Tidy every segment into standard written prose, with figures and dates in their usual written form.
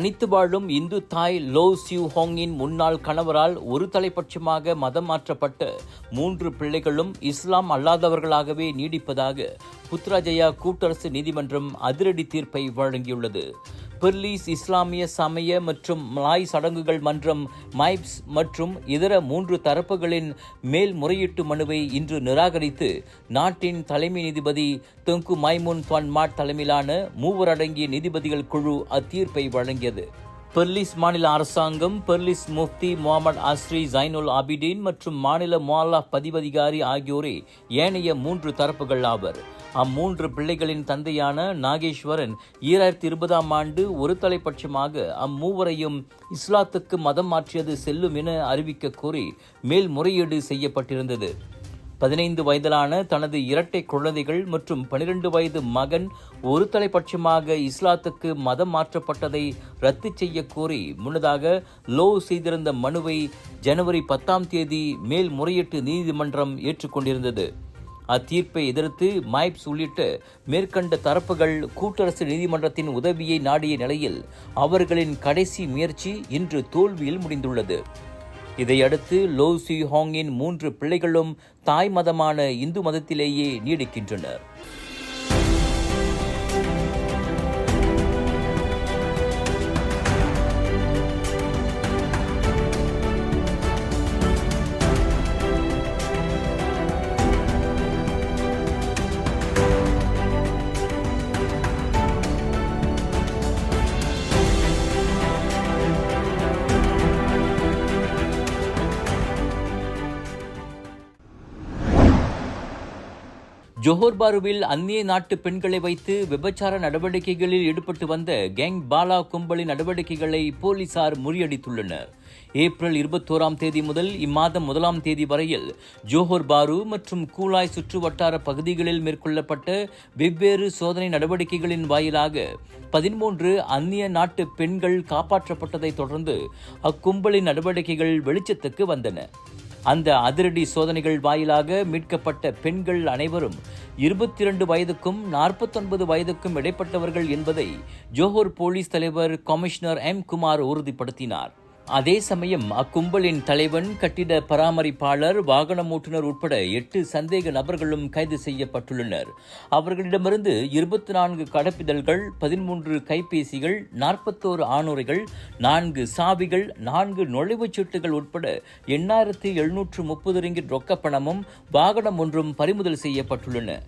தனித்து வாழும் இந்து தாய் லோ சியூ ஹோங்கின் முன்னாள் கணவரால் ஒரு தலைப்பட்சமாக மதம் மாற்றப்பட்ட 3 பிள்ளைகளும் இஸ்லாம் அல்லாதவர்களாகவே நீடிப்பதாக புத்ராஜயா கூட்டரசு நீதிமன்றம் அதிரடி தீர்ப்பை வழங்கியுள்ளது. பெர்லிஸ் இஸ்லாமிய சமய மற்றும் மலாய் சடங்குகள் மன்றம் மைப்ஸ் மற்றும் இதர 3 தரப்புகளின் மேல்முறையீட்டு மனுவை இன்று நிராகரித்து நாட்டின் தலைமை நீதிபதி தெங்கு மைமுன் துவான் மாட் தலைமையிலான 3 அடங்கிய நீதிபதிகள் குழு அத்தீர்ப்பை வழங்கியது. பெர்லிஸ் மாநில அரசாங்கம் பெர்லிஸ் முஃப்தி முகமது அஸ்ரி ஜைனுல் ஆபிடீன் மற்றும் மாநில முஅல்லா பதிவதிகாரி ஆகியோரே ஏனைய 3 தரப்புகள் ஆவர். அம்3 பிள்ளைகளின் தந்தையான நாகேஸ்வரன் 2020ஆம் ஆண்டு ஒரு தலைப்பட்சமாக அம்மூவரையும் இஸ்லாத்துக்கு மதம் மாற்றியது செல்லும் என அறிவிக்க கோரி மேல்முறையீடு செய்யப்பட்டிருந்தது. 15 வயதிலான தனது இரட்டை குழந்தைகள் மற்றும் 12 வயது மகன் ஒரு தலைப்பட்சமாக இஸ்லாத்துக்கு மதம் மாற்றப்பட்டதை ரத்து செய்ய கோரி முன்னதாக லோ செய்திருந்த மனுவை ஜனவரி 10ஆம் தேதி மேல்முறையீட்டு நீதிமன்றம் ஏற்றுக்கொண்டிருந்தது. அத்தீர்ப்பை எதிர்த்து மைப்ஸ் உள்ளிட்ட மேற்கண்ட தரப்புகள் கூட்டரசு நீதிமன்றத்தின் உதவியை நாடிய நிலையில் அவர்களின் கடைசி முயற்சி இன்று தோல்வியில் முடிந்துள்ளது. இதையடுத்து லோ சியூ ஹோங்கின் 3 பிள்ளைகளும் தாய் மதமான இந்து மதத்திலேயே நீடிக்கின்றனர். ஜோஹர் பாருவில் அந்நிய நாட்டு பெண்களை வைத்து விபச்சார நடவடிக்கைகளில் ஈடுபட்டு வந்த கேங் பாலா கும்பலின் நடவடிக்கைகளை போலீசார் முறியடித்துள்ளனர். ஏப்ரல் 21ஆம் தேதி முதல் இம்மாதம் 1ஆம் தேதி வரையில் ஜோஹர் பாரு மற்றும் கூலாய் சுற்று வட்டார பகுதிகளில் மேற்கொள்ளப்பட்ட வெவ்வேறு சோதனை நடவடிக்கைகளின் வாயிலாக 13 அந்நிய நாட்டு பெண்கள் காப்பாற்றப்பட்டதை தொடர்ந்து அக்கும்பலின் நடவடிக்கைகள் வெளிச்சத்துக்கு வந்தன. அந்த அதிரடி சோதனைகள் வாயிலாக மீட்கப்பட்ட பெண்கள் அனைவரும் 22 வயதுக்கும் 49 வயதுக்கும் இடைப்பட்டவர்கள் என்பதை ஜோஹர் போலீஸ் தலைவர் கமிஷனர் எம் குமார் உறுதிப்படுத்தினார். அதே சமயம் அக்கும்பலின் தலைவன், கட்டிட பராமரிப்பாளர், வாகன ஓட்டுநர் உட்பட 8 சந்தேக நபர்களும் கைது செய்யப்பட்டுள்ளனர். அவர்களிடமிருந்து 24 கடப்பிதழ்கள், 13 கைபேசிகள், 41 ஆணுரைகள், 4 சாவிகள், 4 நுழைவுச் சீட்டுகள் உட்பட 8,730 ரிங்கிட் ரொக்கப்பணமும் வாகனம் ஒன்றும் பறிமுதல் செய்யப்பட்டுள்ளன.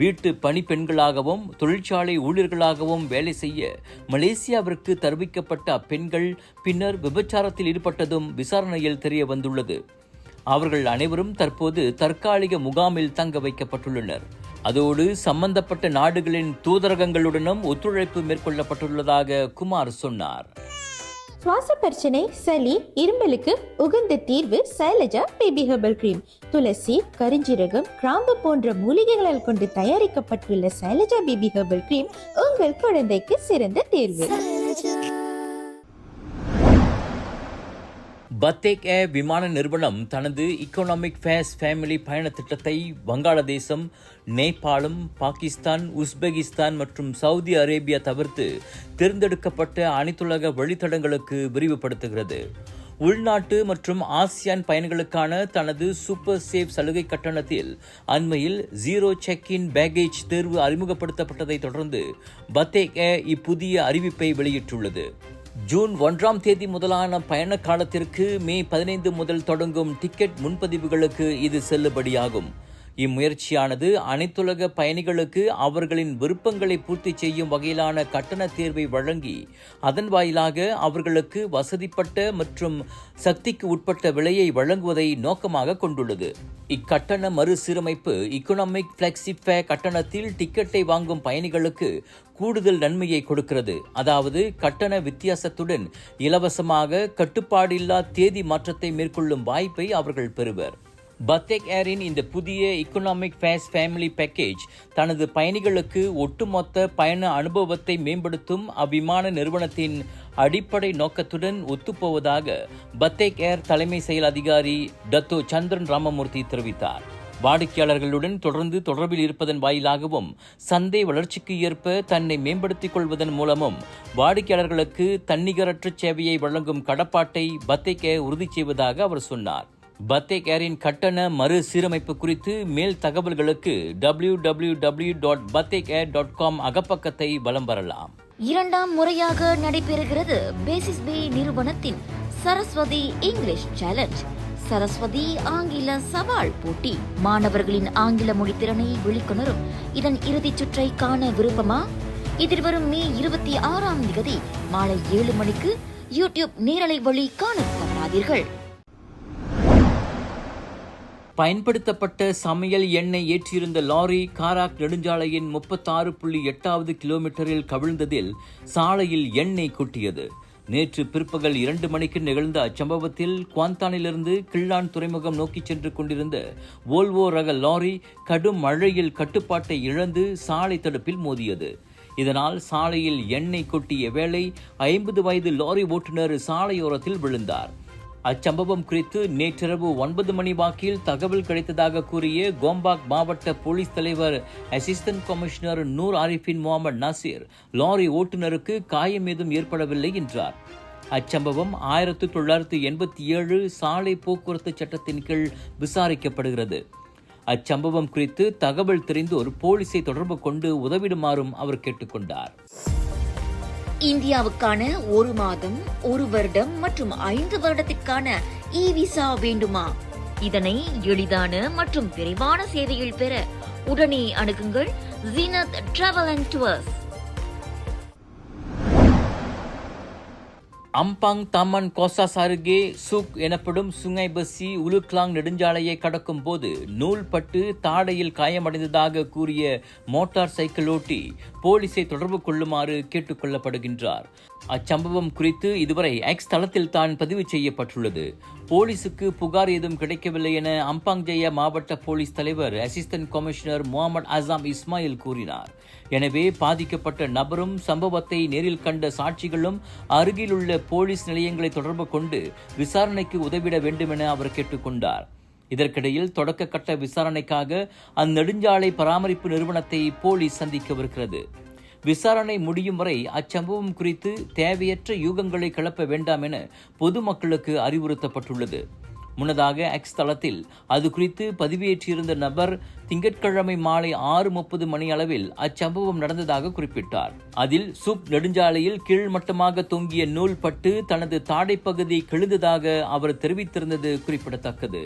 வீட்டு பணிப்பெண்களாகவும் தொழிற்சாலை ஊழியர்களாகவும் வேலை செய்ய மலேசியாவிற்கு தருவிக்கப்பட்ட அப்பெண்கள் பின்னர் விபச்சாரத்தில் ஈடுபட்டதும் விசாரணையில் தெரிய வந்துள்ளது. அவர்கள் அனைவரும் தற்போது தற்காலிக முகாமில் தங்க வைக்கப்பட்டுள்ளனர். அதோடு சம்பந்தப்பட்ட நாடுகளின் தூதரகங்களுடனும் ஒத்துழைப்பு மேற்கொள்ளப்பட்டுள்ளதாக குமார் சொன்னார். சுவாச பிரச்சனை, சளி, இருமலுக்கு உகந்த தீர்வு சைலஜா பேபி ஹெர்பல் கிரீம். துளசி, கரிஞ்சீரகம், கிராம்பு போன்ற மூலிகைகளால் கொண்டு தயாரிக்கப்பட்டுள்ள சைலஜா பேபி ஹெர்பல் கிரீம் உங்கள் குழந்தைக்கு சிறந்த தேர்வு. பத்தேக் ஏர் விமான நிறுவனம் தனது இக்கனாமிக் ஃபேஸ் ஃபேமிலி பயண திட்டத்தை வங்காளதேசம், நேபாளம், பாகிஸ்தான், உஸ்பெகிஸ்தான் மற்றும் சவுதி அரேபியா தவிர்த்து தேர்ந்தெடுக்கப்பட்ட அனைத்துலக வழித்தடங்களுக்கு விரிவுபடுத்துகிறது. உள்நாட்டு மற்றும் ஆசியான் பயணிகளுக்கான தனது சூப்பர் சேஃப் சலுகை கட்டணத்தில் அண்மையில் 0 செக்-இன் பேகேஜ் தேர்வு அறிமுகப்படுத்தப்பட்டதை தொடர்ந்து பத்தேக் ஏர் இப்புதிய அறிவிப்பை வெளியிட்டுள்ளது. ஜூன் 1ஆம் தேதி முதலான பயண காலத்திற்கு மே 15 முதல் தொடங்கும் டிக்கெட் முன்பதிவுகளுக்கு இது செல்லுபடியாகும். இம்முயற்சியானது அனைத்துலக பயணிகளுக்கு அவர்களின் விருப்பங்களை பூர்த்தி செய்யும் வகையிலான கட்டண தேர்வை வழங்கி அதன் வாயிலாக அவர்களுக்கு வசதிப்பட்ட மற்றும் சக்திக்கு உட்பட்ட விலையை வழங்குவதை நோக்கமாக கொண்டுள்ளது. இக்கட்டண மறுசீரமைப்பு இக்கனாமிக் ஃபிளெக்ஸிஃபே கட்டணத்தில் டிக்கெட்டை வாங்கும் பயணிகளுக்கு கூடுதல் நன்மையை கொடுக்கிறது. அதாவது கட்டண வித்தியாசத்துடன் இலவசமாக கட்டுப்பாடில்லா தேதி மாற்றத்தை மேற்கொள்ளும் வாய்ப்பை அவர்கள் பெறுவர். பத்தேக் ஏரின் இந்த புதிய இக்கனாமிக் ஃபேஸ் ஃபேமிலி பேக்கேஜ் தனது பயணிகளுக்கு ஒட்டுமொத்த பயண அனுபவத்தை மேம்படுத்தும் அவ்விமான நிறுவனத்தின் அடிப்படை நோக்கத்துடன் ஒத்துப்போவதாக பத்தேக் ஏர் தலைமை செயல் அதிகாரி டத்தோ சந்திரன் ராமமூர்த்தி தெரிவித்தார். வாடிக்கையாளர்களுடன் தொடர்ந்து தொடர்பில் இருப்பதன் வாயிலாகவும் சந்தை வளர்ச்சிக்கு ஏற்ப தன்னை மேம்படுத்திக் கொள்வதன் மூலமும் வாடிக்கையாளர்களுக்கு தன்னிகரற்ற சேவையை வழங்கும் கடப்பாட்டை பத்தேக் ஏர் உறுதி செய்வதாக அவர் சொன்னார். பத்தேக் ஏரின் கட்டண மறுசீரமைப்பு குறித்து மேல் தகவல்களுக்கு www.bathekair.com அகப்பக்கத்தை வலம் வரலாம். இரண்டாம் முறையாக நடைபெறுகிறது பேசிஸ் பே நிறுவனத்தின் சரஸ்வதி இங்கிலீஷ் சேலஞ்ச். சரஸ்வதி ஆங்கில சவால் போட்டி மாணவர்களின் ஆங்கில மொழி திறனை வெளிக்கொணரும் இதன் இறுதிச் சுற்றை காண விருப்பமா? எதிர்வரும் மே 26 மாலை 7 மணிக்கு யூடியூப் நேரலை வழி காண தவறாதீர்கள். பயன்படுத்தப்பட்ட சமையல் எண்ணெய் ஏற்றியிருந்த லாரி காராக் நெடுஞ்சாலையின் 36.8வது கிலோமீட்டரில் கவிழ்ந்ததில் சாலையில் எண்ணெய் கொட்டியது. நேற்று பிற்பகல் 2 மணிக்கு நிகழ்ந்த அச்சம்பவத்தில் குவாந்தானிலிருந்து கிள்ளான் துறைமுகம் நோக்கி சென்று கொண்டிருந்த வோல்வோ ரக லாரி கடும் மழையில் கட்டுப்பாட்டை இழந்து சாலை தடுப்பில் மோதியது. இதனால் சாலையில் எண்ணெய் கொட்டிய வேளை 50 வயது லாரி ஓட்டுநர் சாலையோரத்தில் விழுந்தார். அச்சம்பவம் குறித்து நேற்றிரவு 9 மணி வாக்கில் தகவல் கிடைத்ததாக கூறிய கோம்பாக் மாவட்ட போலீஸ் தலைவர் assistant commissioner Noor Arifin Mohamad Nasir, lorry ஓட்டுநருக்கு காயம் ஏதும் ஏற்படவில்லை என்றார். அச்சம்பவம் 1987 சாலை போக்குவரத்து சட்டத்தின் கீழ் விசாரிக்கப்படுகிறது. அச்சம்பவம் குறித்து தகவல் தெரிந்தோர் போலீஸை தொடர்பு கொண்டு உதவிடுமாறும் அவர் கேட்டுக்கொண்டார். இந்தியாவுக்கான 1 மாதம் 1 வருடம் மற்றும் 5 வருடத்திற்கான விசா வேண்டுமா? இதனை எளிதான மற்றும் விரைவான சேவையில் பெற உடனே அணுகுங்கள் Zeenat travel and tours. Ampang Taman Kosas அருகே சுக் எனப்படும் சுங்கை பசி உலுக்லாங் நெடுஞ்சாலையை கடக்கும் போது நூல்பட்டு தாடையில் காயமடைந்ததாக கூறிய மோட்டார் சைக்கிள் ஓட்டி போலீஸை தொடர்பு கொள்ளுமாறு கேட்டுக் கொள்ளப்படுகின்றார். அச்சம்பவம் குறித்து இதுவரை எக்ஸ் தளத்தில் தான் பதிவு செய்யப்பட்டுள்ளது. போலீசுக்கு புகார் ஏதும் கிடைக்கவில்லை என அம்பாங் ஜெயா மாவட்ட போலீஸ் தலைவர் அசிஸ்டன்ட் கமிஷனர் முகமது அசாம் இஸ்மாயில் கூறினார். எனவே பாதிக்கப்பட்ட நபரும் சம்பவத்தை நேரில் கண்ட சாட்சிகளும் அருகிலுள்ள போலீஸ் நிலையங்களை தொடர்பு கொண்டு விசாரணைக்கு உதவிட வேண்டும் என அவர் கேட்டுக்கொண்டார். இதற்கிடையில் தொடக்க கட்ட விசாரணைக்காக அந்நெடுஞ்சாலை பராமரிப்பு நிறுவனத்தை போலீஸ் சந்திக்கவிருக்கிறது. விசாரணை முடியும் வரை அச்சம்பவம் குறித்து தேவையற்ற யூகங்களை கிளப்ப வேண்டாம் என பொதுமக்களுக்கு அறிவுறுத்தப்பட்டுள்ளது. முன்னதாக எக்ஸ் தளத்தில் அது குறித்து பதிவேற்றியிருந்த நபர் திங்கட்கிழமை மாலை 6:30 மணி அளவில் அச்சம்பவம் நடந்ததாக குறிப்பிட்டார். அதில் சுப் நெடுஞ்சாலையில் கீழ்மட்டமாக தொங்கிய நூல் பட்டு தனது தாடைப்பகுதி கிழிந்ததாக அவர் தெரிவித்திருந்தது குறிப்பிடத்தக்கது.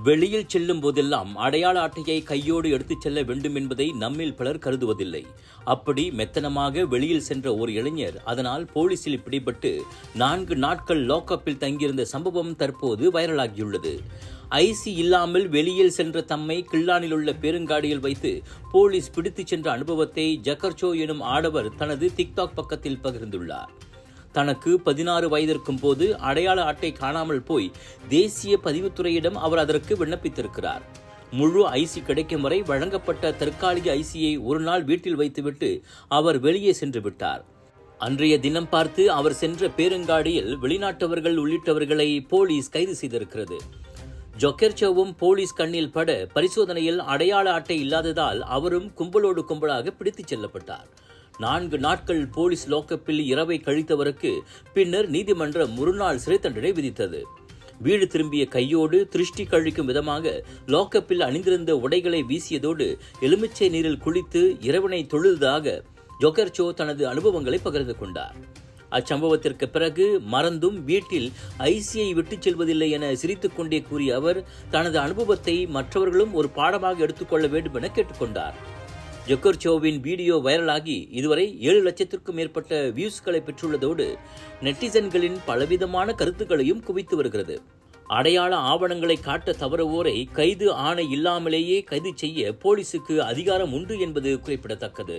வெளியில் செல்லும் போதெல்லாம் அடையாள அட்டையை கையோடு எடுத்துச் செல்ல வேண்டும் என்பதை நம்மில் பலர் கருதுவதில்லை. அப்படி மெத்தனமாக வெளியில் சென்ற ஒரு இளைஞர் அதனால் போலீசில் பிடிபட்டு 4 நாட்கள் லாக்அப்பில் தங்கியிருந்த சம்பவம் தற்போது வைரலாகியுள்ளது. ஐசி இல்லாமல் வெளியில் சென்ற தம்மை கிள்ளானில் உள்ள பேருங்காடியில் வைத்து போலீஸ் பிடித்துச் சென்ற அனுபவத்தை ஜக்கர்சோ எனும் ஆடவர் தனது டிக்டாக் பக்கத்தில் பகிர்ந்துள்ளார். தனக்கு 16 வயதிற்கும் போது அடையாள அட்டை காணாமல் போய் தேசிய பதிவுத்துறையிடம் அவர் அதற்கு விண்ணப்பித்திருக்கிறார். முழு ஐசி கிடைக்கும் வரை வழங்கப்பட்ட தற்காலிக ஐசியை ஒரு நாள் வீட்டில் வைத்துவிட்டு அவர் வெளியே சென்று விட்டார். அன்றைய தினம் பார்த்து அவர் சென்ற பேருங்காடியில் வெளிநாட்டவர்கள் உள்ளிட்டவர்களை போலீஸ் கைது செய்திருக்கிறது. ஜொக்கெர்சோவும் போலீஸ் கண்ணில் பட பரிசோதனையில் அடையாள அட்டை இல்லாததால் அவரும் கும்பலோடு கும்பலாக பிடித்துச் செல்லப்பட்டார். 4 நாட்கள் போலீஸ் லாக்கப்பில் இரவை கழித்தவருக்கு பின்னர் நீதிமன்றம் ஒரு நாள் சிறை தண்டனை விதித்தது. வீடு திரும்பிய கையோடு திருஷ்டி கழிக்கும் விதமாக லாக்கப்பில் அணிந்திருந்த உடைகளை வீசியதோடு எலுமிச்சை நீரில் குளித்து இறைவனை தொழுததாக ஜொக்கெர்சோ தனது அனுபவங்களை பகிர்ந்து கொண்டார். அச்சம்பவத்திற்கு பிறகு மறந்தும் வீட்டில் ஐசியை விட்டுச் செல்வதில்லை என சிரித்துக் கொண்டே கூறிய அவர் தனது அனுபவத்தை மற்றவர்களும் ஒரு பாடமாக எடுத்துக்கொள்ள வேண்டும் என கேட்டுக்கொண்டார். ஜொக்கெர்சோவின் வீடியோ வைரலாகி இதுவரை 7 லட்சத்திற்கும் மேற்பட்ட வியூஸ்களை பெற்றுள்ளதோடு நெட்டிசன்களின் பலவிதமான கருத்துக்களையும் குவித்து வருகிறது. அடையாள ஆவணங்களை காட்ட தவறுவோரை கைது ஆணை இல்லாமலேயே கைது செய்ய போலீசுக்கு அதிகாரம் உண்டு என்பது குறிப்பிடத்தக்கது.